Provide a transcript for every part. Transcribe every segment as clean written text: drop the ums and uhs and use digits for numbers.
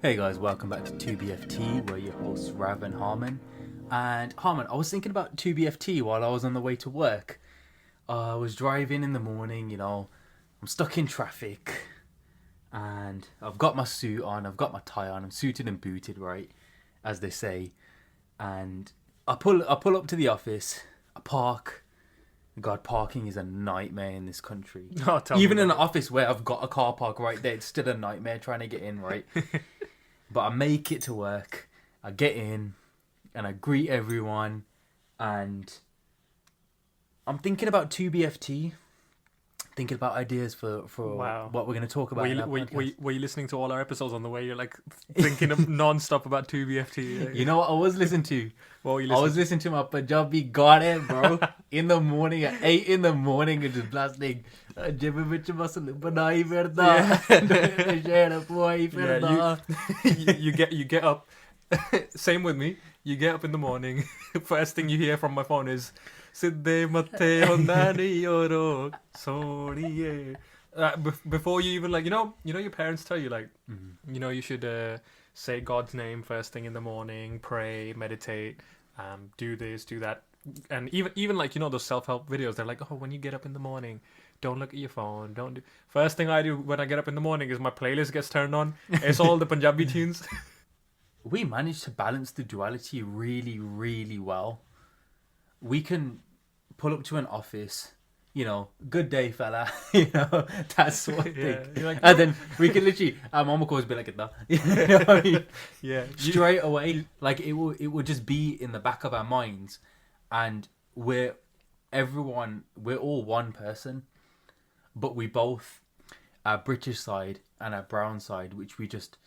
Hey guys, welcome back to 2BFT. We're your hosts Rav and Harman. And Harman, I was thinking about 2BFT while I was on the way to work. I was driving in the morning, I'm stuck in traffic. And I've got my suit on, I've got my tie on, I'm suited and booted, right? As they say. And I pull up to the office, I park. God, parking is a nightmare in this country. Even in an office where I've got a car park right there, it's still a nightmare trying to get in, right? But I make it to work, I get in, and I greet everyone, and I'm thinking about 2BFT, thinking about ideas for Wow. what we're going to talk about. Were you listening to all our episodes on the way? You're like thinking of non-stop about 2BFT. You know what I was listening to? What were you I listening was listening to my Punjabi Gaane, bro, in the morning at 8 in the morning, and just blasting. Jibbe vich masal banai firda, shehra poi firda. You get up. Same with me. You get up in the morning. First thing you hear from my phone is Siddhe matte honda ni oro soniye. Before you even your parents tell you you should say God's name first thing in the morning, pray, meditate, do this, do that, and even those self-help videos. They're like, oh, when you get up in the morning, don't look at your phone. Don't do. First thing I do when I get up in the morning is my playlist gets turned on. It's all the Punjabi tunes. We managed to balance the duality really, really well. We can pull up to an office, good day, fella, that sort of thing. Like, and then we can literally, our mom will always be like, you know what I mean? Yeah. Straight away, like it will just be in the back of our minds, and we're all one person, but we both, our British side and our brown side, which we just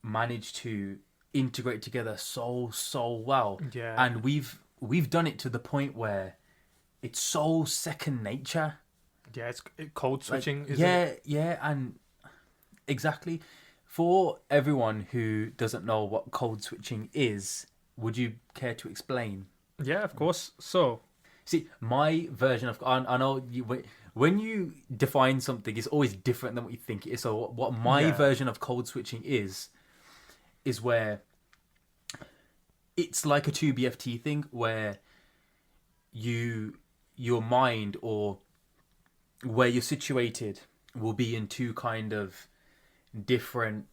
managed to integrate together so well. Yeah. And we've done it to the point where it's so second nature. Yeah, it's code switching. Yeah, and exactly. For everyone who doesn't know what code switching is, would you care to explain? Yeah, of course. So, see, my version of I know when you define something, it's always different than what you think it is. So, what my version of code switching is where it's like a 2BFT thing, where your mind or where you're situated will be in two kind of different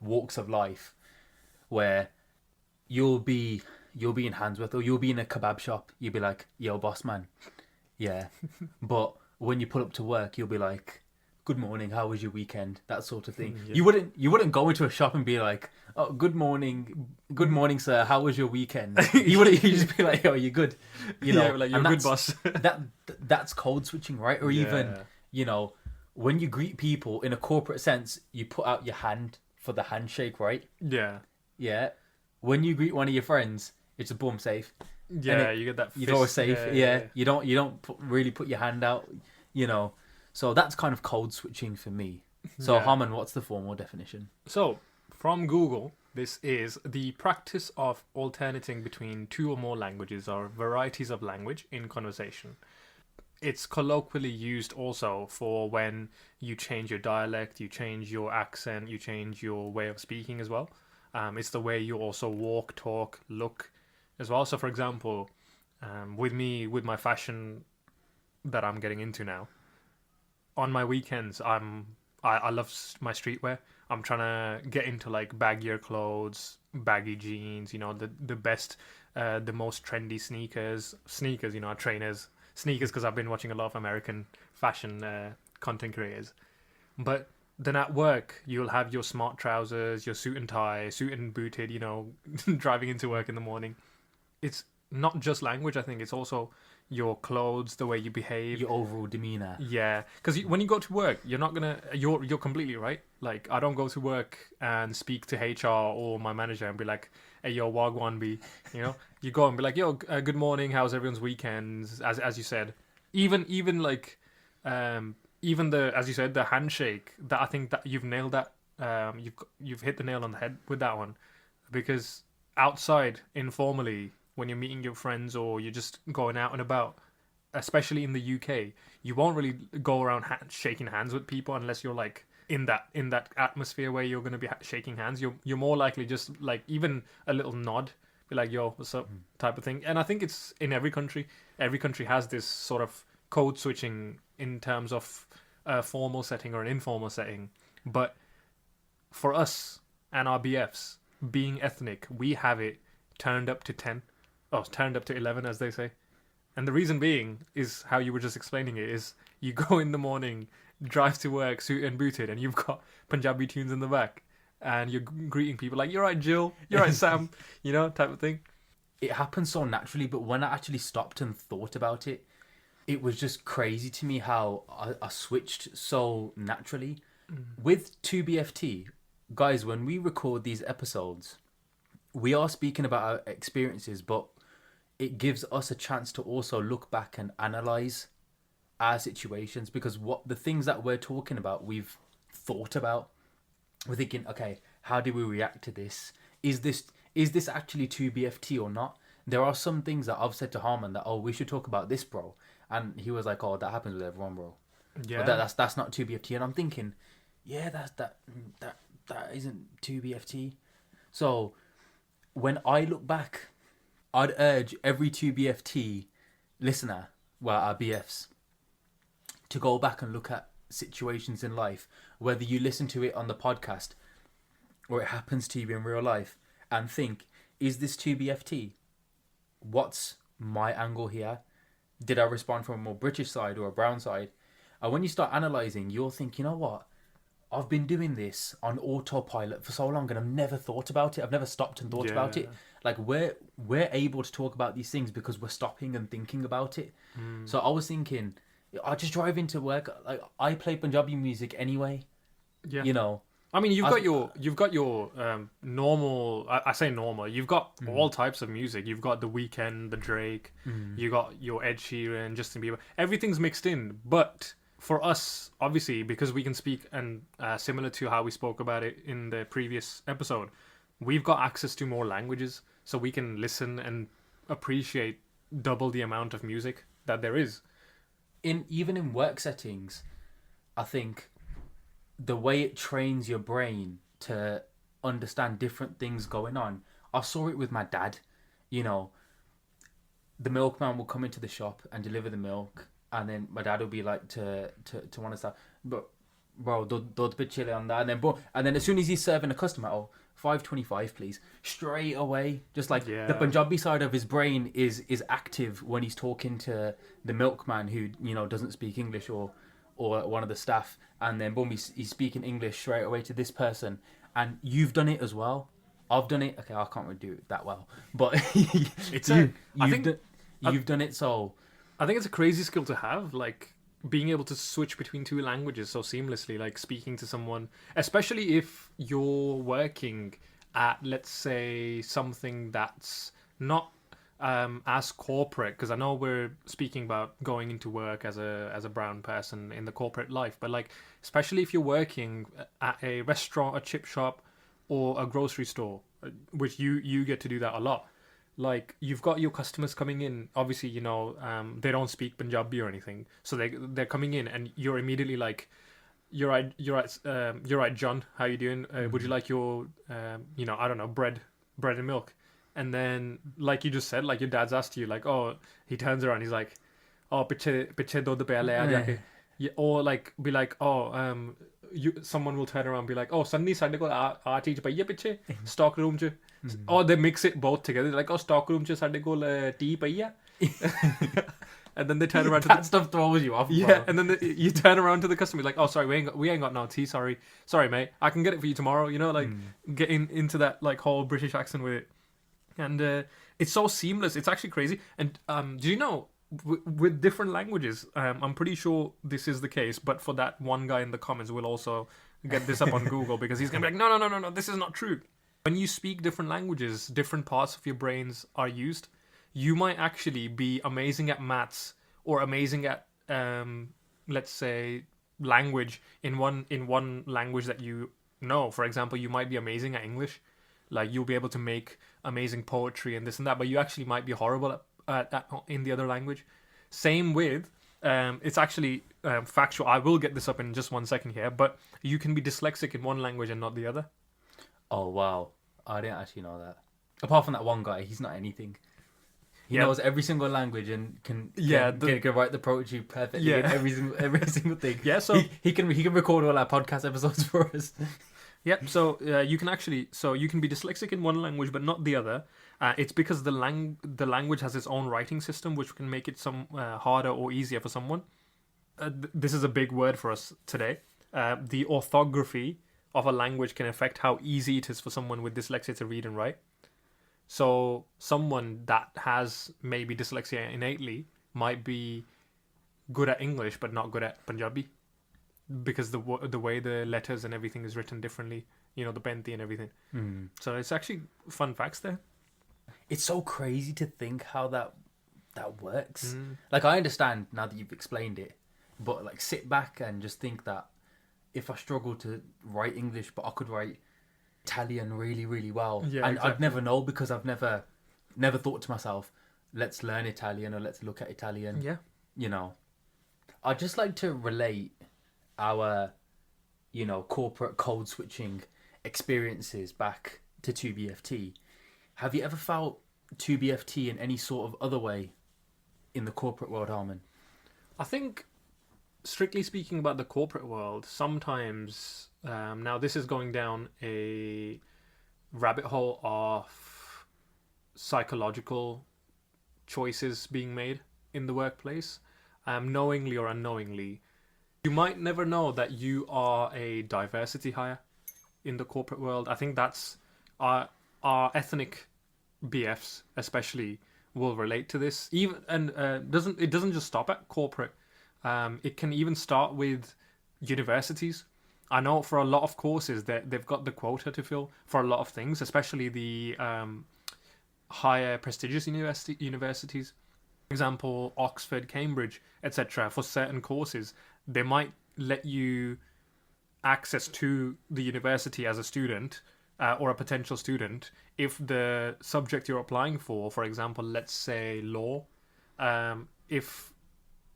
walks of life, where you'll be in Handsworth, or you'll be in a kebab shop. You'll be like, yo, boss man, yeah. But when you pull up to work, you'll be like, good morning, how was your weekend? That sort of thing. Yeah. You wouldn't go into a shop and be like, oh, good morning, sir, how was your weekend? You just be like, oh, you're good, you're a good boss. that's code switching, right? Or even when you greet people in a corporate sense, you put out your hand for the handshake, right? Yeah. When you greet one of your friends, it's a boom, safe. Yeah, you get that fist. You throw a safe. Yeah. You don't really put your hand out, So that's kind of code switching for me. So Harman, what's the formal definition? So from Google, this is the practice of alternating between two or more languages or varieties of language in conversation. It's colloquially used also for when you change your dialect, you change your accent, you change your way of speaking as well. It's the way you also walk, talk, look as well. So for example, with my fashion that I'm getting into now, on my weekends, I love my streetwear. I'm trying to get into like baggier clothes, baggy jeans, the best, the most trendy sneakers, trainers, sneakers, because I've been watching a lot of American fashion content creators. But then at work, you'll have your smart trousers, your suit and tie, suit and booted, driving into work in the morning. It's not just language, I think it's also your clothes, the way you behave, your overall demeanor. Yeah, because when you go to work, you're completely right. Like, I don't go to work and speak to HR or my manager and be like, hey, yo, wagwan be, you go and be like, yo, good morning, how's everyone's weekends? As you said, even the, as you said, the handshake, that I think that you've nailed that. You've hit the nail on the head with that one, because outside, informally, when you're meeting your friends or you're just going out and about, especially in the UK, you won't really go around shaking hands with people unless you're like in that atmosphere where you're going to be shaking hands, you're more likely just like even a little nod, be like, yo, what's up, type of thing. And I think it's in every country. Every country has this sort of code switching in terms of a formal setting or an informal setting. But for us and our BFs, being ethnic, we have it turned up to 10. Oh, turned up to 11, as they say. And the reason being is how you were just explaining it, is you go in the morning, drive to work, suit and booted, and you've got Punjabi tunes in the back, and you're greeting people like, you're right, Jill, you're right, Sam, type of thing. It happens so naturally, but when I actually stopped and thought about it, it was just crazy to me how I switched so naturally. With 2BFT, guys, when we record these episodes, we are speaking about our experiences, but it gives us a chance to also look back and analyze our situations, because what the things that we're talking about, we've thought about. We're thinking, okay, how do we react to this? Is this actually 2BFT or not? There are some things that I've said to Harman that, oh, we should talk about this, bro. And he was like, oh, that happens with everyone, bro. Yeah. But that's not 2BFT. And I'm thinking, yeah, that isn't 2BFT. So when I look back, I'd urge every 2BFT listener, well, our BFs, to go back and look at situations in life, whether you listen to it on the podcast or it happens to you in real life, and think, is this 2BFT? What's my angle here? Did I respond from a more British side or a brown side? And when you start analysing, you'll think, you know what? I've been doing this on autopilot for so long and I've never thought about it. I've never stopped and thought about it. Like we're able to talk about these things because we're stopping and thinking about it. So I was thinking, I just drive into work. Like I play Punjabi music anyway. Yeah. I mean, you've got your normal. I say normal. You've got all types of music. You've got The Weeknd, the Drake. You got your Ed Sheeran, Justin Bieber. Everything's mixed in. But for us, obviously, because we can speak and similar to how we spoke about it in the previous episode, we've got access to more languages, so we can listen and appreciate double the amount of music that there is. Even in work settings, I think the way it trains your brain to understand different things going on. I saw it with my dad. The milkman will come into the shop and deliver the milk, and then my dad will be like to want to start, but bro, don't be chilly on that, and then as soon as he's serving a customer, oh, 5.25 please, straight away, just like the Punjabi side of his brain is active when he's talking to the milkman who doesn't speak English or one of the staff, and then boom, he's speaking English straight away to this person. And you've done it as well. I've done it. Okay, I can't really do it that well, but you've done it. So I think it's a crazy skill to have, like being able to switch between two languages so seamlessly, like speaking to someone, especially if you're working at, let's say, something that's not as corporate, because I know we're speaking about going into work as a brown person in the corporate life, but like especially if you're working at a restaurant, a chip shop, or a grocery store, which you get to do that a lot. Like you've got your customers coming in, obviously they don't speak Punjabi or anything, so they're coming in and you're immediately like, you're right, John, how you doing? Would you like your I don't know, bread and milk? And then, like you just said, like your dad's asked you, like, oh, he turns around, he's like, oh, piche dodh paya le aa jaake. Yeah, or like be like, oh, someone will turn around and be like, oh, Sunny sade kol aa cheez pai hai piche stock room ch. Or they mix it both together, like, oh, stock room ch sade kol tea pai hai. And then they turn around to that stuff throws you off. Yeah, bro. And then you turn around to the customer like, oh, sorry, we ain't got no tea. Sorry, mate. I can get it for you tomorrow. Getting into that like whole British accent with it. And it's so seamless. It's actually crazy. And do you know, with different languages, I'm pretty sure this is the case, but for that one guy in the comments, we'll also get this up on Google, because he's going to be like, no, this is not true. When you speak different languages, different parts of your brains are used. You might actually be amazing at maths or amazing at, let's say, language in one language that you know. For example, you might be amazing at English. Like, you'll be able to make amazing poetry and this and that, but you actually might be horrible at in the other language. Same with It's actually factual. I will get this up in just 1 second here, but you can be dyslexic in one language and not the other. Oh wow, I didn't actually know that. Apart from that one guy, he's not anything. He Yeah. knows every single language and can Yeah, can write the poetry perfectly Yeah. in every single thing. Yeah, so He can record all our podcast episodes for us. Yep. So you can be dyslexic in one language but not the other. It's because the language has its own writing system, which can make it some harder or easier for someone. This is a big word for us today. The orthography of a language can affect how easy it is for someone with dyslexia to read and write. So someone that has maybe dyslexia innately might be good at English but not good at Punjabi, because the way the letters and everything is written differently, the Benti and everything. So it's actually fun facts there. It's so crazy to think how that works. Like, I understand now that you've explained it, but like, sit back and just think that if I struggle to write English, but I could write Italian really, really well, Yeah, and exactly. I'd never know because I've never thought to myself, let's learn Italian or let's look at Italian. Yeah. I'd just like to relate our, corporate code switching experiences back to 2BFT. Have you ever felt 2BFT in any sort of other way in the corporate world, Harman? I think, strictly speaking about the corporate world, sometimes, now this is going down a rabbit hole of psychological choices being made in the workplace, knowingly or unknowingly. You might never know that you are a diversity hire in the corporate world. I think that's our ethnic BFs especially will relate to this. It doesn't just stop at corporate. It can even start with universities. I know for a lot of courses that they've got the quota to fill for a lot of things, especially the higher prestigious universities. For example, Oxford, Cambridge, etc. For certain courses, they might let you access to the university as a student or a potential student if the subject you're applying for example, let's say law, if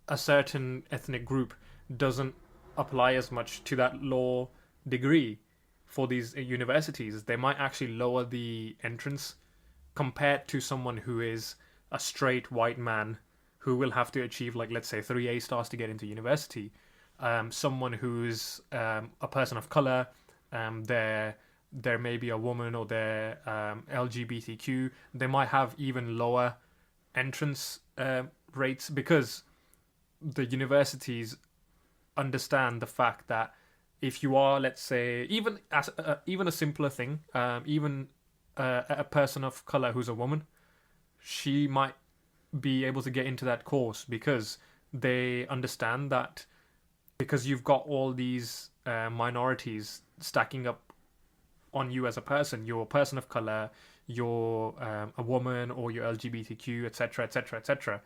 a certain ethnic group doesn't apply as much to that law degree for these universities, they might actually lower the entrance compared to someone who is a straight white man who will have to achieve, like, let's say 3 A stars to get into university. Someone who's a person of color, there may be a woman, or they're LGBTQ, they might have even lower entrance rates because the universities understand the fact that if you are, let's say, even a simpler thing, even a person of color who's a woman, she might be able to get into that course because they understand that because you've got all these minorities stacking up on you as a person, you're a person of color, you're a woman, or you're LGBTQ, etc., etc., etc.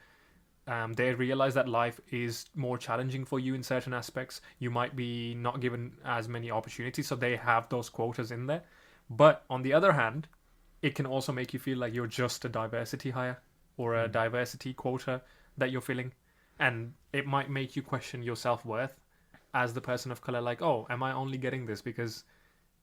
They realize that life is more challenging for you in certain aspects. You might be not given as many opportunities, so they have those quotas in there. But on the other hand, it can also make you feel like you're just a diversity hire or a diversity quota that you're filling. And it might make you question your self-worth as the person of color, like, oh, am I only getting this because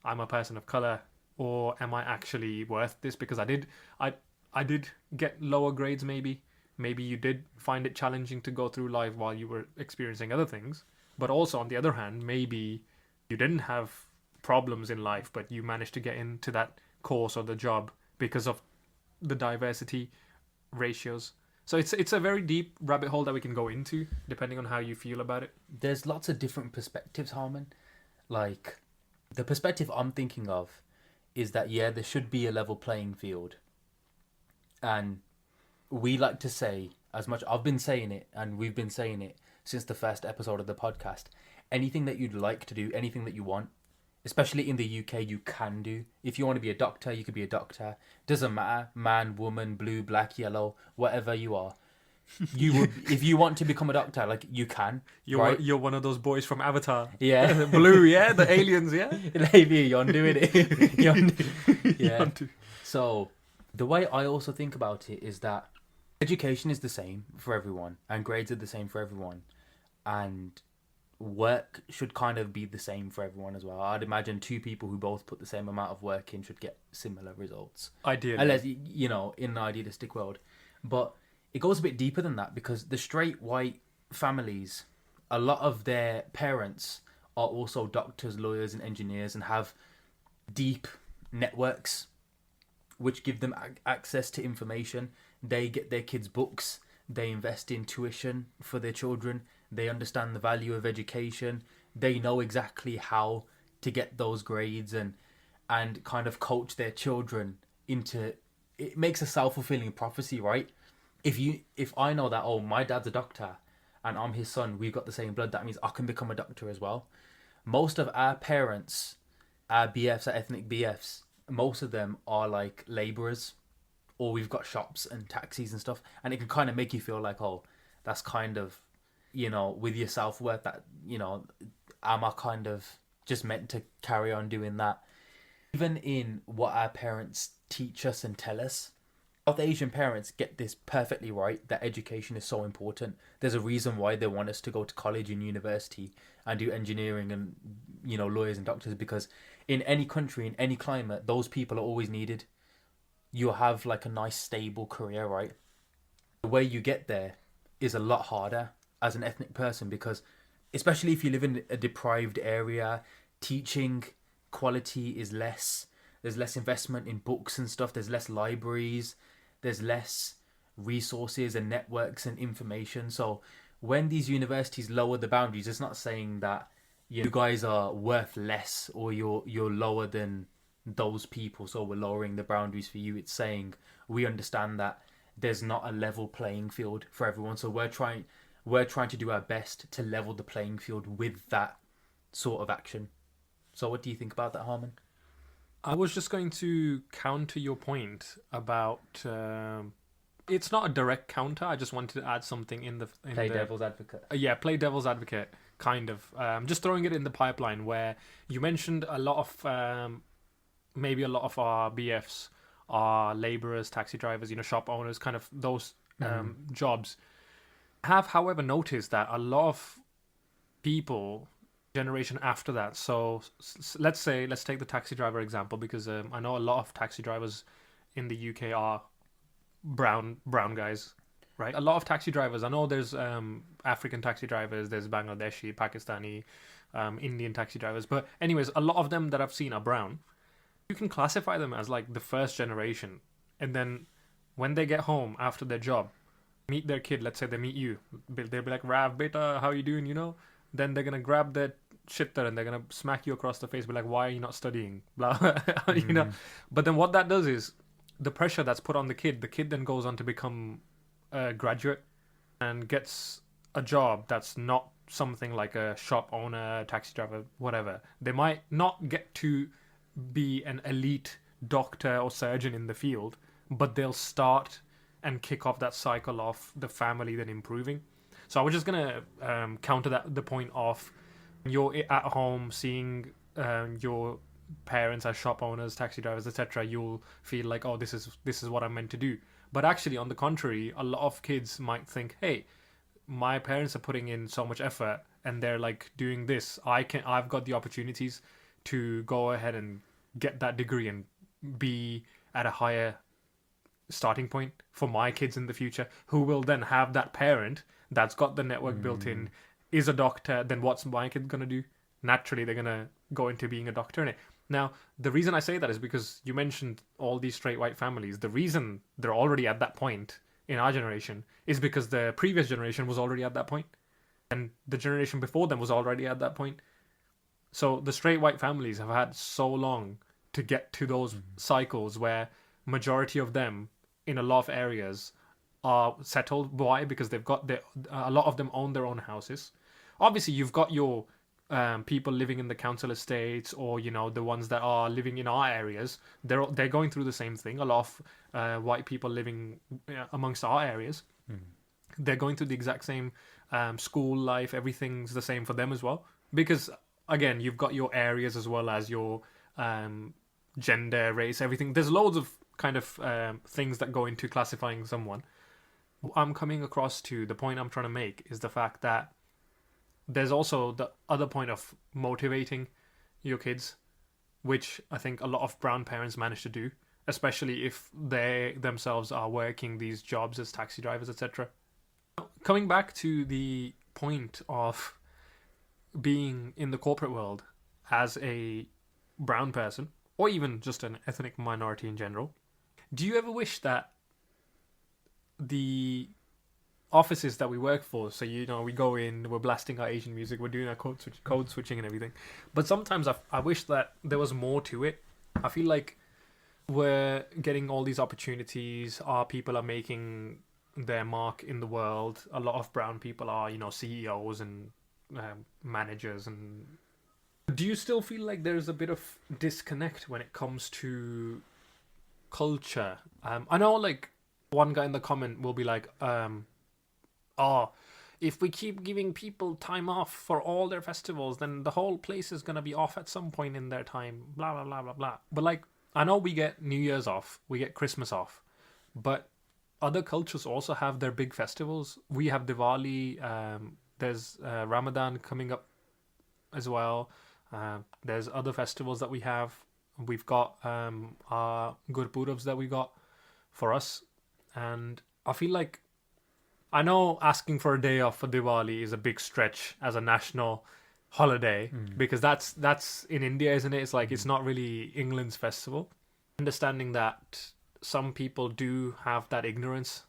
I'm a person of color, or am I actually worth this because I did get lower grades? Maybe you did find it challenging to go through life while you were experiencing other things. But also on the other hand, maybe you didn't have problems in life, but you managed to get into that course or the job because of the diversity ratios. So it's a very deep rabbit hole that we can go into depending on how you feel about it. There's lots of different perspectives, Harman. Like, the perspective I'm thinking of is that, yeah, there should be a level playing field. And we like to say, as much, I've been saying it, and we've been saying it since the first episode of the podcast, anything that you'd like to do, anything that you want, especially in the UK, you can do. If you want to be a doctor, you could be a doctor. Doesn't matter, man, woman, blue, black, yellow, whatever you are. You would, if you want to become a doctor, like, you can. Right? You're one of those boys from Avatar. Yeah. Blue, yeah, the aliens, yeah. Maybe Yondu it. Yondu. Yeah. Yondu. So the way I also think about it is that Education is the same for everyone, and grades are the same for everyone, and work should kind of be the same for everyone as well. I'd imagine two people who both put the same amount of work in should get similar results. Ideally. Unless, you know, in an idealistic world. But it goes a bit deeper than that because the straight white families, a lot of their parents are also doctors, lawyers, and engineers and have deep networks which give them access to information. They get their kids books, they invest in tuition for their children, they understand the value of education, they know exactly how to get those grades and kind of coach their children into it. Makes a self-fulfilling prophecy, right? If I know that, oh, my dad's a doctor and I'm his son, we've got the same blood, that means I can become a doctor as well. Most of our parents, our BFs, our ethnic BFs, most of them are like laborers, or we've got shops and taxis and stuff, and it can kind of make you feel like, oh, that's kind of, you know, with your self-worth, that, you know, am I kind of just meant to carry on doing that? Even in what our parents teach us and tell us, South Asian parents get this perfectly right, that education is so important. There's a reason why they want us to go to college and university and do engineering and, you know, lawyers and doctors, because in any country, in any climate, those people are always needed. You'll have like a nice stable career, right? The way you get there is a lot harder as an ethnic person, because especially if you live in a deprived area, teaching quality is less. There's less investment in books and stuff. There's less libraries. There's less resources and networks and information. So when these universities lower the boundaries, it's not saying that you guys are worth less or you're lower than those people, so we're lowering the boundaries for you. It's saying we understand that there's not a level playing field for everyone, so we're trying to do our best to level the playing field with that sort of action. So what do you think about that, Harman? I was just going to counter your point about. It's not a direct counter. I just wanted to add something Play devil's advocate. Yeah, play devil's advocate, kind of. Just throwing it in the pipeline where you mentioned a lot of maybe a lot of our BFs are laborers, taxi drivers, shop owners, kind of those jobs. Have, however, noticed that a lot of people generation after that. So let's take the taxi driver example, because I know a lot of taxi drivers in the UK are brown guys, right? A lot of taxi drivers. I know there's African taxi drivers, there's Bangladeshi, Pakistani, Indian taxi drivers, but anyways, a lot of them that I've seen are brown. You can classify them as like the first generation, and then when they get home after their job, meet their kid. Let's say they meet you, they'll be like, Rav, beta, how you doing? Then they're gonna grab their shit and they're gonna smack you across the face, be like, why are you not studying? Blah, But then what that does is the pressure that's put on the kid then goes on to become a graduate and gets a job that's not something like a shop owner, taxi driver, whatever. They might not get to be an elite doctor or surgeon in the field, but they'll start and kick off that cycle of the family then improving. So I was just gonna counter the point of you're at home seeing your parents as shop owners, taxi drivers, etc. You'll feel like, oh, this is what I'm meant to do. But actually, on the contrary, a lot of kids might think, hey, my parents are putting in so much effort and they're like doing this. I've got the opportunities to go ahead and get that degree and be at a higher starting point for my kids in the future, who will then have that parent that's got the network built in, is a doctor. Then what's my kid gonna do? Naturally, they're gonna go into being a doctor in it. Now, the reason I say that is because you mentioned all these straight white families. The reason they're already at that point in our generation is because the previous generation was already at that point, and the generation before them was already at that point. So the straight white families have had so long to get to those cycles where majority of them in a lot of areas are settled. Why? Because they've got a lot of them own their own houses. Obviously, you've got your people living in the council estates, or the ones that are living in our areas. They're going through the same thing. A lot of white people living amongst our areas, they're going through the exact same school life. Everything's the same for them as well. Because again, you've got your areas as well as your gender, race, everything. There's loads of kind of things that go into classifying someone. I'm coming across to the point I'm trying to make is the fact that there's also the other point of motivating your kids, which I think a lot of brown parents manage to do, especially if they themselves are working these jobs as taxi drivers, etc. Coming back to the point of being in the corporate world as a brown person, or even just an ethnic minority in general, do you ever wish that the offices that we work for, so we go in, we're blasting our Asian music, we're doing our code switching and everything, but sometimes I wish that there was more to it. I feel like we're getting all these opportunities, our people are making their mark in the world, a lot of brown people are CEOs and managers. And do you still feel like there's a bit of disconnect when it comes to culture? I know, like, one guy in the comment will be like, oh, if we keep giving people time off for all their festivals, then the whole place is going to be off at some point in their time, blah, blah, blah, blah, blah. But, like, I know we get New Year's off, we get Christmas off, but other cultures also have their big festivals. We have Diwali, there's Ramadan coming up as well. There's other festivals that we have. We've got our Gurpurbs that we got for us. And I feel like, I know asking for a day off for Diwali is a big stretch as a national holiday, because that's in India, isn't it? It's like, it's not really England's festival. Understanding that some people do have that ignorance,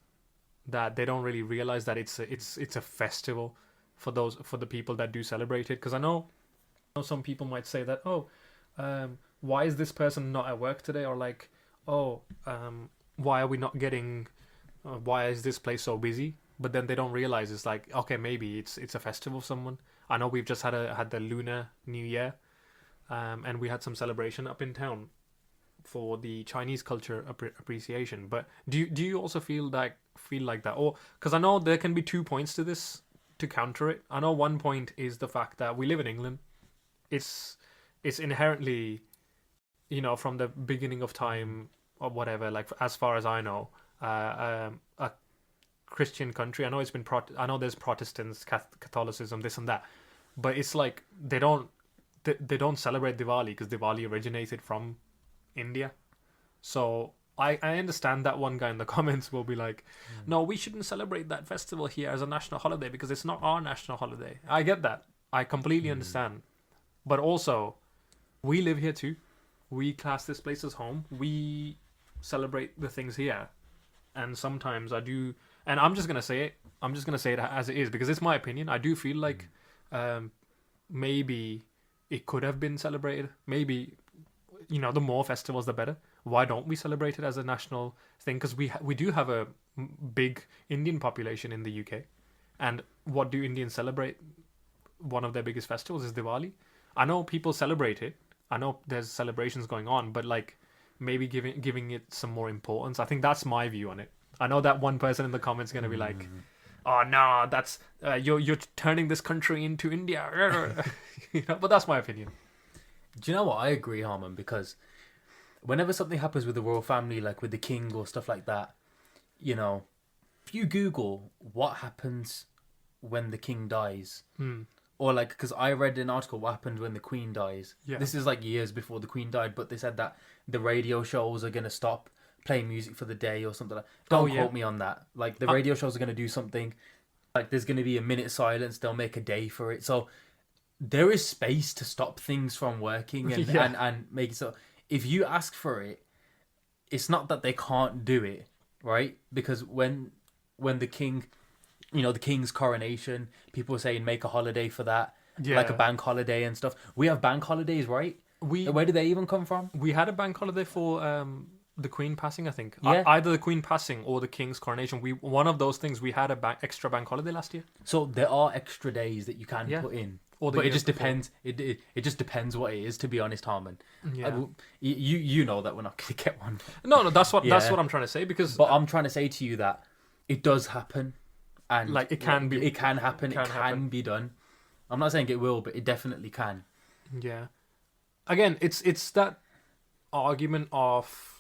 that they don't really realize that it's a festival for the people that do celebrate it. Because I know some people might say that, why is this person not at work today? Or like, why are we not getting? Why is this place so busy? But then they don't realize it's like, okay, maybe it's a festival for someone. I know we've just had the Lunar New Year, and we had some celebration up in town for the Chinese culture appreciation. But do you also feel like that? Or because I know there can be 2 points to this to counter it. I know one point is the fact that we live in England. It's inherently, from the beginning of time or whatever, like as far as I know, a Christian country. I know I know there's Protestants, Catholicism, this and that, but it's like they don't celebrate Diwali because Diwali originated from India. So I understand that one guy in the comments will be like, no, we shouldn't celebrate that festival here as a national holiday because it's not our national holiday. I get that. I completely understand. But also, we live here too. We class this place as home. We celebrate the things here. And sometimes I do, and I'm just going to say it. I'm just going to say it as it is because it's my opinion. I do feel like maybe it could have been celebrated. Maybe, the more festivals, the better. Why don't we celebrate it as a national thing? Because we do have a big Indian population in the UK. And what do Indians celebrate? One of their biggest festivals is Diwali. I know people celebrate it. I know there's celebrations going on, but like maybe giving it some more importance. I think that's my view on it. I know that one person in the comments is going to be like, oh no, that's you're turning this country into India. But that's my opinion. Do you know what? I agree, Harman, because whenever something happens with the royal family, like with the king or stuff like that, if you Google what happens when the king dies, or like, because I read an article what happened when the queen dies. Yeah. This is like years before the queen died, but they said that the radio shows are going to stop playing music for the day or something like that. Don't quote me on that. Like, the radio shows are going to do something. Like, there's going to be a minute silence. They'll make a day for it. So there is space to stop things from working and make it so. If you ask for it, it's not that they can't do it, right? Because when the king, the king's coronation, people were saying make a holiday for that, like a bank holiday and stuff. We have bank holidays, right? Where do they even come from? We had a bank holiday for the Queen passing, I think. Yeah. Either the Queen passing or the King's coronation. One of those things. We had a extra bank holiday last year. So there are extra days that you can put in. But it just depends. It just depends what it is, to be honest, Harman. Yeah. You know that we're not going to get one. No, that's what I'm trying to say. But I'm trying to say to you that it does happen, and like it can be. It can happen. It can be done. I'm not saying it will, but it definitely can. Yeah. Again, it's that argument of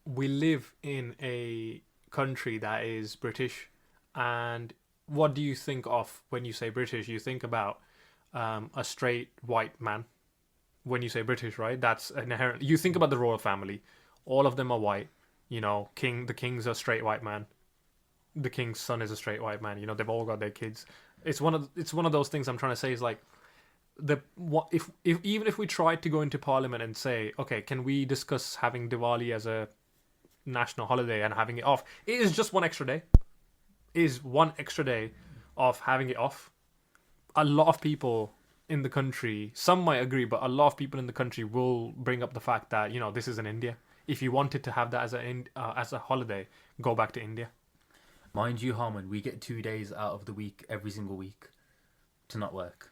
we live in a country that is British, And what do you think of when you say British? You think about a straight white man. When you say British, right? That's inherent. You think about the royal family. All of them are white. You know, the king's a straight white man. The king's son is a straight white man. You know, they've all got their kids. It's one of those things I'm trying to say is like if even if we tried to go into parliament and say, okay, can we discuss having Diwali as a national holiday and having it off? It is just one extra day. It is one extra day of having it off. A lot of people in the country, some might agree, but a lot of people in the country will bring up the fact that, you know, this is in India. If you wanted to have that as a holiday, go back to India. Mind you, Harman, we get 2 days out of the week every single week to not work.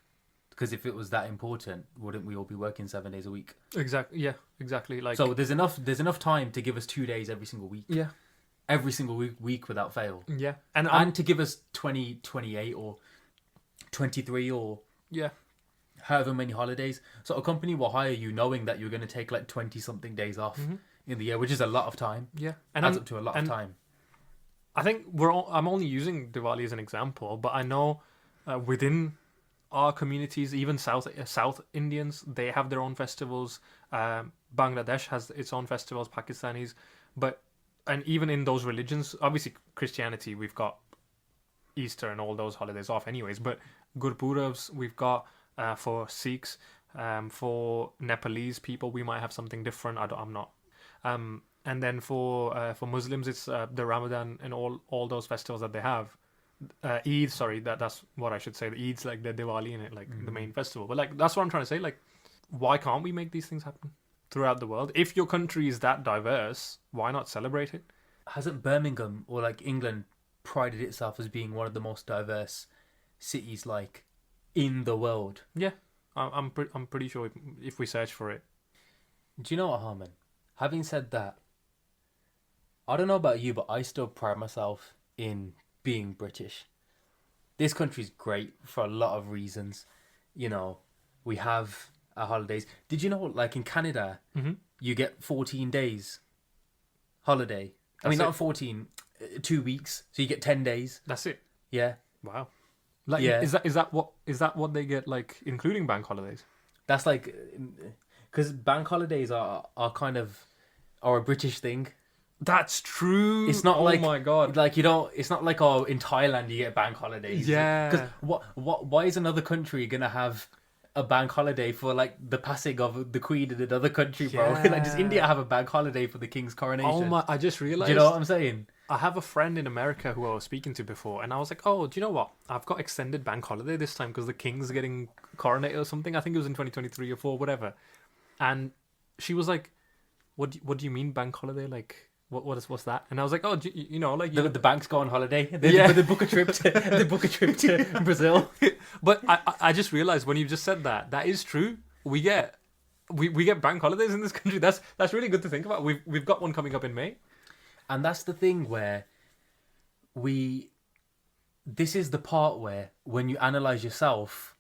Because if it was that important, wouldn't we all be working 7 days a week? Exactly. Yeah. Exactly. Like, so there's enough time to give us 2 days every single week. Yeah. Every single week without fail. Yeah. And to give us 20, 28 or 23 or yeah, however many holidays. So a company will hire you knowing that you're going to take like 20 something days off in the year, which is a lot of time. Yeah. And adds up to a lot of time. I think I'm only using Diwali as an example, but I know within our communities, even South Indians, they have their own festivals. Bangladesh has its own festivals, Pakistanis, and even in those religions, obviously Christianity, we've got Easter and all those holidays off anyways, but Gurpurabs we've got for Sikhs, for Nepalese people we might have something different. I'm not. And then for Muslims it's the Ramadan and all those festivals that they have. Eid, sorry, that's what I should say. The Eid's like the Diwali in it, like the main festival. But like that's what I'm trying to say. Like, why can't we make these things happen throughout the world? If your country is that diverse, why not celebrate it? Hasn't Birmingham or like England prided itself as being one of the most diverse cities like in the world? Yeah, I'm pretty sure if we search for it. Do you know what, Harman? Having said that, I don't know about you, but I still pride myself in being British. This country's great for a lot of reasons. You know, we have our holidays. Did you know, like in Canada, you get 14 days holiday? I mean, not 14, 2 weeks. So you get 10 days. That's it. Yeah. Wow. Like, yeah. Is that what they get, like, including bank holidays? That's like, because bank holidays are kind of a British thing. That's true. It's not oh my god. Like you don't. It's not like in Thailand you get bank holidays. Yeah. Because why is another country gonna have a bank holiday for like the passing of the Queen in another country, bro? Yeah. Like, does India have a bank holiday for the King's coronation? Oh my! I just realized. Do you know what I'm saying? I have a friend in America who I was speaking to before, and I was like, "Oh, do you know what? I've got extended bank holiday this time because the King's getting coronated or something. I think it was in 2023 or 4, whatever." And she was like, "What do you mean bank holiday? Like, what's that?" And I was like, "Oh, you know, like the banks go on holiday. They book a trip to Brazil." But I just realized when you just said that is true. We get bank holidays in this country. That's really good to think about. We've got one coming up in May. And that's the thing where this is the part where when you analyse yourself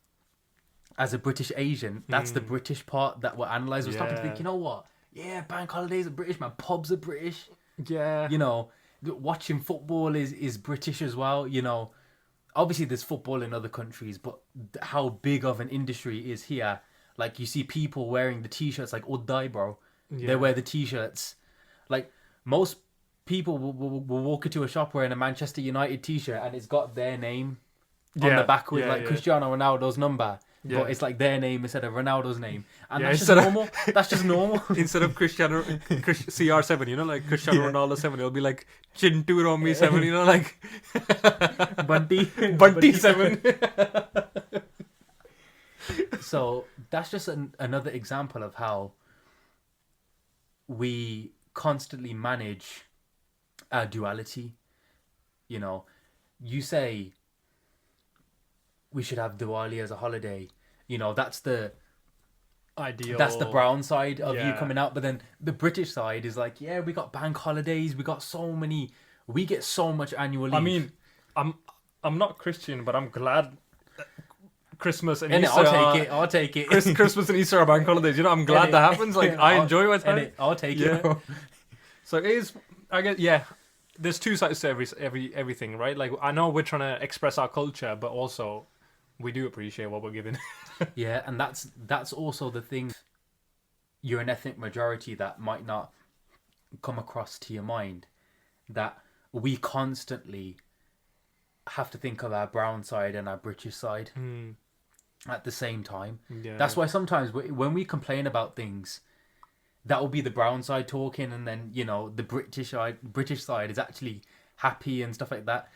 as a British Asian, that's the British part that we're analysed. We're starting to think, you know what? Yeah, bank holidays are British, man. Pubs are British. Yeah. You know, watching football is British as well. You know, obviously there's football in other countries, but how big of an industry is here. Like, you see people wearing the T-shirts, like Uddai, bro. Yeah. They wear the T-shirts. Like, most people will walk into a shop wearing a Manchester United T-shirt and it's got their name on the back with Cristiano Ronaldo's number. Yeah. But it's like their name instead of Ronaldo's name. And that's just normal. That's just normal. Instead of CR7, you know, like Cristiano Ronaldo 7, it'll be like Chintu Romi 7, you know, like Bunty 7. So that's just another example of how we constantly manage our duality. You know, you say we should have Diwali as a holiday. You know, that's the ideal. That's the brown side of you coming out. But then the British side is like, yeah, we got bank holidays. We got we get so much annual leave. I mean, I'm not Christian, but I'm glad Christmas and Easter. I'll take it. Christmas and Easter are bank holidays. You know, I'm glad that happens. Like, I enjoy my time. I'll take it. So it is, I guess, there's two sides to everything, right? Like, I know we're trying to express our culture, but also we do appreciate what we're given. Yeah, and that's also the thing. You're an ethnic majority that might not come across to your mind, that we constantly have to think of our brown side and our British side at the same time. Yeah. That's why sometimes when we complain about things, that will be the brown side talking, and then the British side is actually happy and stuff like that.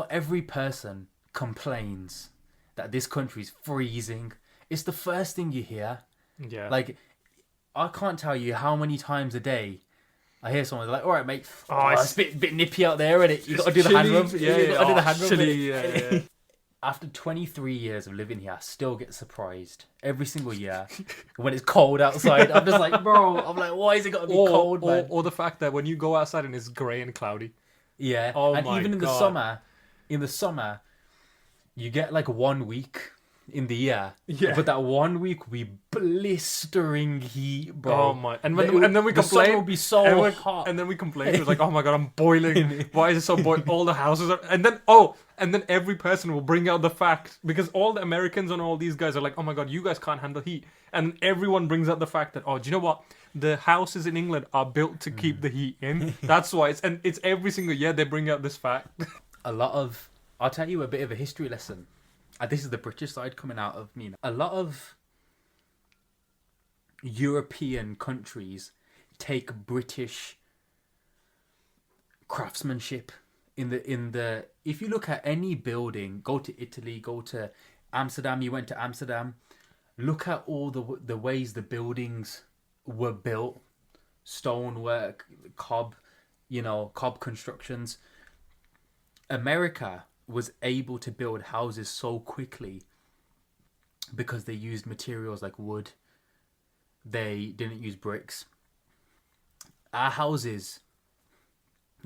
Every person complains that this country's freezing. It's the first thing you hear. Yeah. Like, I can't tell you how many times a day I hear someone like, "All right, mate, it's a bit nippy out there, isn't it? You got to do the hand rub. Yeah, you got to do the hand rub." chilly, yeah. After 23 years of living here, I still get surprised every single year when it's cold outside. I'm just like, bro, why is it got to be cold, man? Or the fact that when you go outside and it's grey and cloudy. Yeah, Oh and my even in God. the summer, you get like 1 week in the year. Yeah. But that 1 week will be blistering heat, bro. Oh my! And then we the summer complain. will be so and hot. And then we complain. It was like, oh my God, I'm boiling. Why is it so boiling? All the houses are. And then every person will bring out the fact, because all the Americans and all these guys are like, oh my God, you guys can't handle heat. And everyone brings out the fact that, oh, do you know what? The houses in England are built to keep the heat in. That's why. It's every single year they bring out this fact. I'll tell you a bit of a history lesson. This is the British side coming out of me. A lot of European countries take British craftsmanship in the if you look at any building, go to Italy, go to Amsterdam, you went to Amsterdam, look at all the ways the buildings were built, stonework, cob constructions. America was able to build houses so quickly because they used materials like wood. They didn't use bricks. Our houses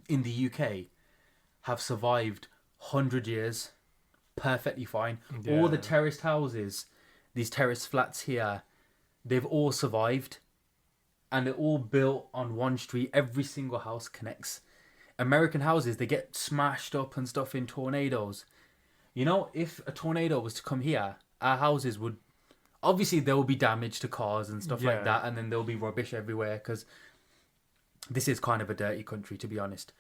in the UK have survived 100 years perfectly fine. Yeah. All the terraced houses, these terraced flats here, they've all survived, and they're all built on one street. Every single house connects. American houses, they get smashed up and stuff in tornadoes. If a tornado was to come here, our houses would... Obviously, there will be damage to cars and stuff like that, and then there'll be rubbish everywhere, because this is kind of a dirty country, to be honest.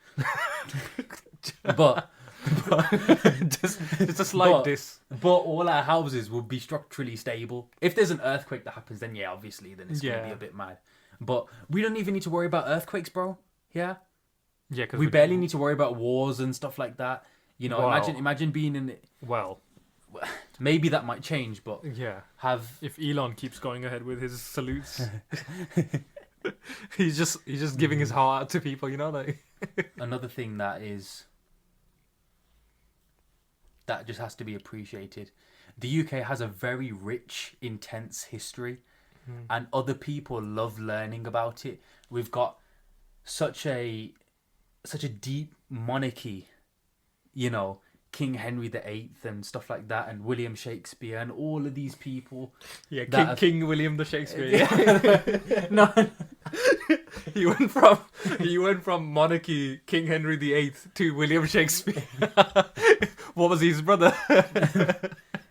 but It's a slight diss. But all our houses will be structurally stable. If there's an earthquake that happens, then yeah, obviously, then it's going to be a bit mad. But we don't even need to worry about earthquakes, bro. Yeah? Yeah, because we barely need to worry about wars and stuff like that. Wow. Imagine being in... Well, maybe that might change, but yeah. have... If Elon keeps going ahead with his salutes, he's just giving his heart out to people, like... Another thing that just has to be appreciated. The UK has a very rich, intense history, and other people love learning about it. We've got such a deep monarchy, King Henry VIII and stuff like that, and William Shakespeare and all of these people. Yeah, King William the Shakespeare. Yeah. No. He went from monarchy, King Henry VIII, to William Shakespeare. What was he, his brother?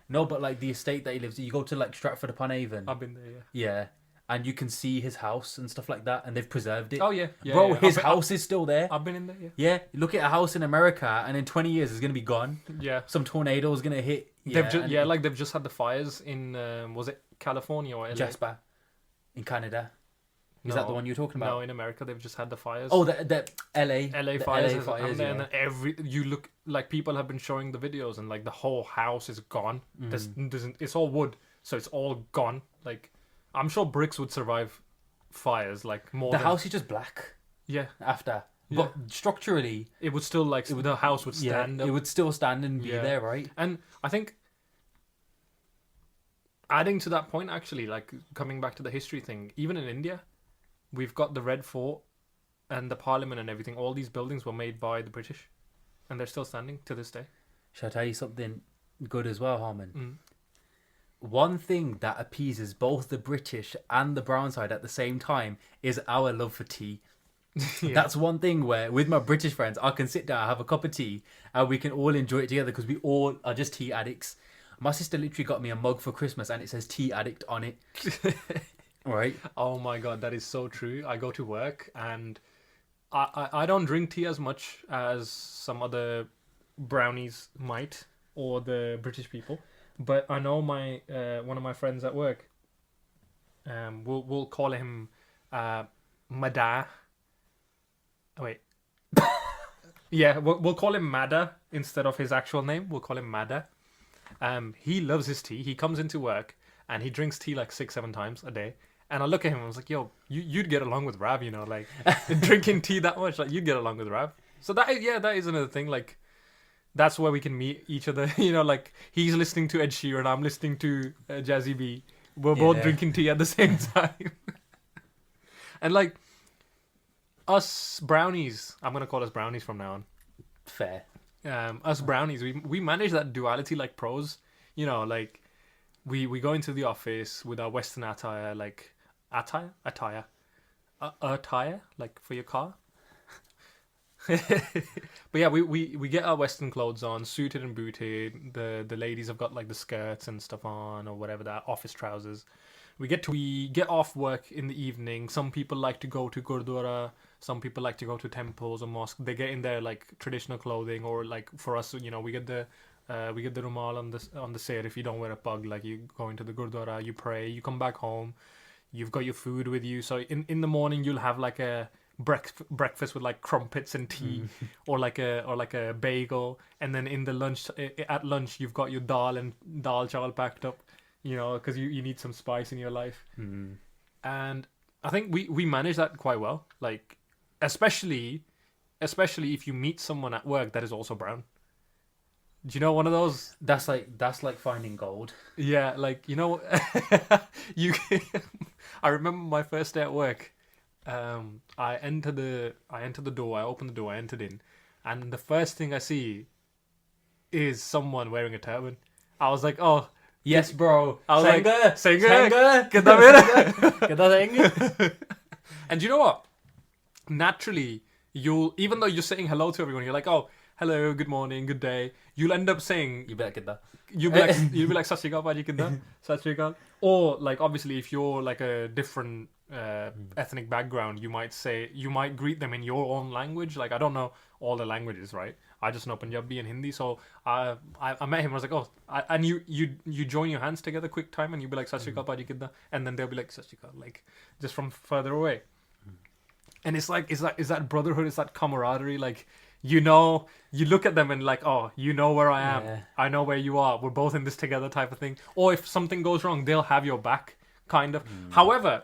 No, but like the estate that he lives in, you go to like Stratford upon Avon. I've been there, Yeah, and you can see his house and stuff like that, and they've preserved it. Oh yeah, Bro, yeah. his house is still there. I've been in there, yeah. Yeah, look at a house in America, and in 20 years it's gonna be gone. Yeah. Some tornado is gonna hit. They've just had the fires in was it California or LA? Jasper, in Canada. Is that the one you're talking about? No, in America they've just had the fires. Oh, the LA. LA the fires. LA fires, And you look like people have been showing the videos, and like the whole house is gone. It's all wood, so it's all gone. Like, I'm sure bricks would survive fires. Like more. The house is just black. Yeah. After, Yeah. but structurally, It would still the house would stand up. It would still stand and be there, right? And I think adding to that point, actually, like coming back to the history thing, even in India, we've got the Red Fort and the Parliament and everything. All these buildings were made by the British, and they're still standing to this day. Shall I tell you something good as well, Harman? Mm. One thing that appeases both the British and the brown side at the same time is our love for tea. Yeah. That's one thing where with my British friends, I can sit down, have a cup of tea, and we can all enjoy it together because we all are just tea addicts. My sister literally got me a mug for Christmas and it says tea addict on it. Right? Oh my god, that is so true. I go to work and I don't drink tea as much as some other brownies might, or the British people. But I know my one of my friends at work. We'll call him Mada. Oh, wait. Yeah, we'll call him Mada instead of his actual name. We'll call him Mada. He loves his tea. He comes into work and he drinks tea like 6-7 times a day. And I look at him and I was like, yo, you'd get along with Rav, you know, like drinking tea that much, like you'd get along with Rav. So that is another thing. Like that's where we can meet each other. You know, like he's listening to Ed Sheeran, I'm listening to Jazzy B. We're both drinking tea at the same time. And like us brownies, I'm gonna call us brownies from now on. Fair. Us brownies, we manage that duality like pros. You know, like we go into the office with our Western attire, like attire, like for your car. But yeah, we get our Western clothes on, suited and booted. The ladies have got like the skirts and stuff on, or whatever, that office trousers. We get off work in the evening. Some people like to go to Gurdwara. Some people like to go to temples or mosque. They get in their like traditional clothing, or like for us, you know, we get the rumal on the sir. If you don't wear a pug, like you go into the Gurdwara, you pray, you come back home, you've got your food with you. So in the morning you'll have like a breakfast with like crumpets and tea, or like a bagel, and then in the lunch at lunch you've got your dal and dal chawal packed up, you know, because you need some spice in your life. And I think we manage that quite well, like especially if you meet someone at work that is also brown. Do you know one of those? That's like finding gold. Yeah, like, you know, I remember my first day at work. I enter the door, I open the door, I entered in, and the first thing I see is someone wearing a turban. I was like, oh yes, bro. I was like, Senga. Get that. And you know what? Naturally, even though you're saying hello to everyone, you're like, oh, hello, good morning, good day. You'll end up saying, You better get that. you'll be like, Sat Shri Akal, Paji, kidda? Sat Shri Akal. Or like, obviously, if you're like a different ethnic background, you might greet them in your own language. Like, I don't know all the languages, right? I just know Punjabi and Hindi. So I met him. I was like, oh, and you join your hands together quick time, and you'll be like, Sat Shri Akal, Paji, kidda? And then they'll be like, Sat Shri Akal, like just from further away. And it's like, is that brotherhood? Is that camaraderie? Like, you know, you look at them and like, oh, you know where I am. Yeah. I know where you are. We're both in this together type of thing. Or if something goes wrong, they'll have your back, kind of. However,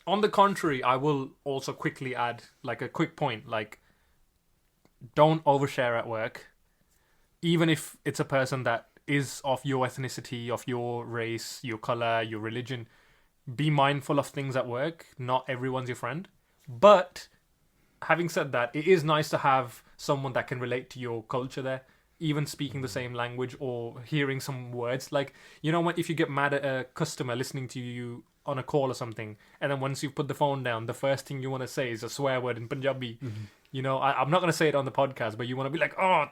on the contrary, I will also quickly add like a quick point, like, don't overshare at work. Even if it's a person that is of your ethnicity, of your race, your color, your religion, be mindful of things at work. Not everyone's your friend. But having said that, it is nice to have someone that can relate to your culture there, even speaking the same language or hearing some words. Like, you know, if you get mad at a customer listening to you on a call or something, and then once you've put the phone down, the first thing you want to say is a swear word in Punjabi. You know, I'm not going to say it on the podcast, but you want to be like, oh,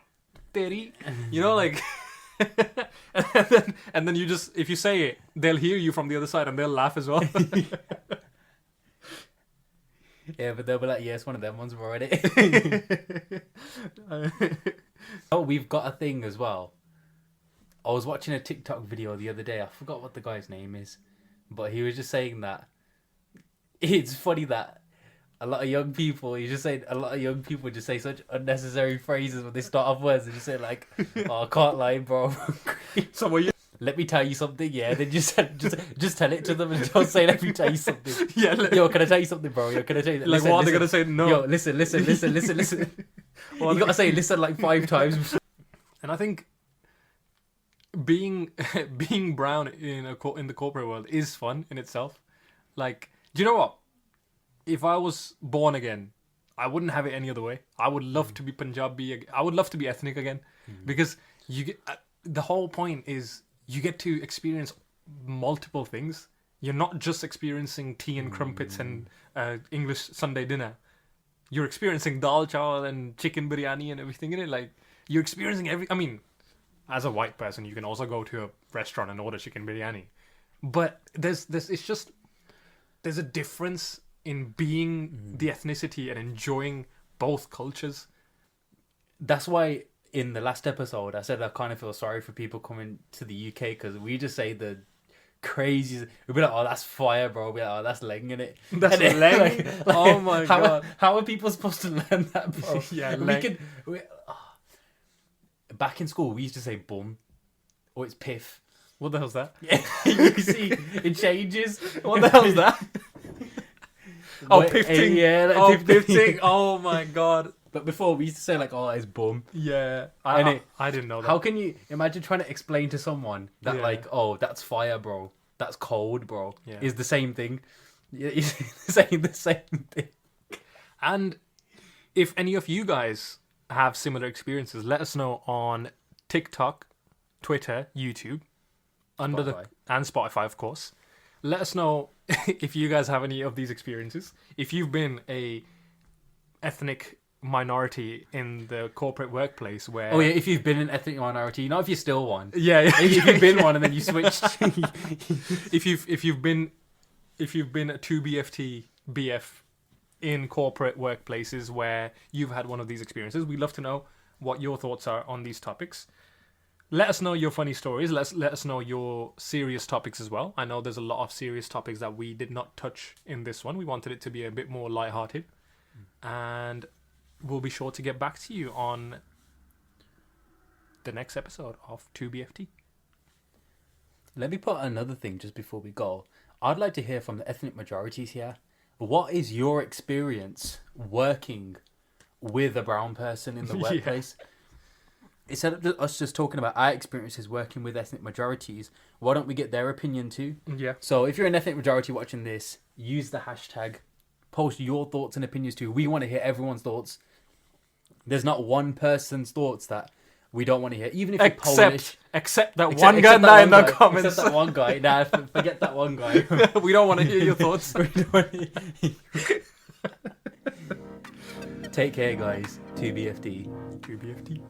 teri, you know, like... and then you just, if you say it, they'll hear you from the other side and they'll laugh as well. Yeah, but they'll be like, yeah, it's one of them ones, we're already. Oh, we've got a thing as well. I was watching a TikTok video the other day. I forgot what the guy's name is, but he was just saying that it's funny that a lot of young people, just say such unnecessary phrases when they start off words and just say like, oh, I can't lie, bro. So were you... Let me tell you something, yeah. Then just tell it to them and don't say, let me tell you something. Yeah, yo, can I tell you something, bro? Yo, can I tell you? Like, what are they gonna say? No. Yo, listen. You gotta say listen like 5 times. And I think being brown in the corporate world is fun in itself. Like, do you know what? If I was born again, I wouldn't have it any other way. I would love to be Punjabi. I would love to be ethnic again, because you get the whole point is you get to experience multiple things. You're not just experiencing tea and crumpets and English Sunday dinner. you're experiencing dal chawal and chicken biryani and everything in it. Like, you're experiencing I mean, as a white person, you can also go to a restaurant and order chicken biryani. But there's a difference in being the ethnicity and enjoying both cultures. That's why in the last episode I said I kind of feel sorry for people coming to the UK because we just say the crazy. We'll be like, oh, that's fire, bro. We'll be like, oh, that's leng in it. That's leng. Oh my god. How are people supposed to learn that, bro? Yeah, back in school, we used to say bum, or it's piff. What the hell's that? Yeah, you see, it changes. What the hell's that? Oh, pifting. Yeah, like Oh, pifting. pifting. Oh my god. But before we used to say like, oh, it's bum. Yeah, I didn't know that. How can you imagine trying to explain to someone that Yeah. oh, that's fire, bro. That's cold, bro. Yeah. Is the same thing. He's saying the same thing. And if any of you guys have similar experiences, let us know on TikTok, Twitter, YouTube, and Spotify, of course. Let us know if you guys have any of these experiences. If you've been a ethnic minority in the corporate workplace where... Oh yeah, if you've been an ethnic minority, not if you're still one. Yeah. If you've been one and then you switched. if you've been a 2BFT BF in corporate workplaces where you've had one of these experiences, we'd love to know what your thoughts are on these topics. Let us know your funny stories. Let us know your serious topics as well. I know there's a lot of serious topics that we did not touch in this one. We wanted it to be a bit more lighthearted. And we'll be sure to get back to you on the next episode of 2BFT. Let me put another thing just before we go. I'd like to hear from the ethnic majorities here. What is your experience working with a brown person in the workplace? Instead of us just talking about our experiences working with ethnic majorities, why don't we get their opinion too? Yeah. So if you're an ethnic majority watching this, use the hashtag. Post your thoughts and opinions too. We want to hear everyone's thoughts. There's not one person's thoughts that we don't want to hear. Even if you're Polish. Except that one guy in the comments. Except that one guy. Nah, forget that one guy. We don't want to hear your thoughts. Take care, guys. 2BFT. 2BFT.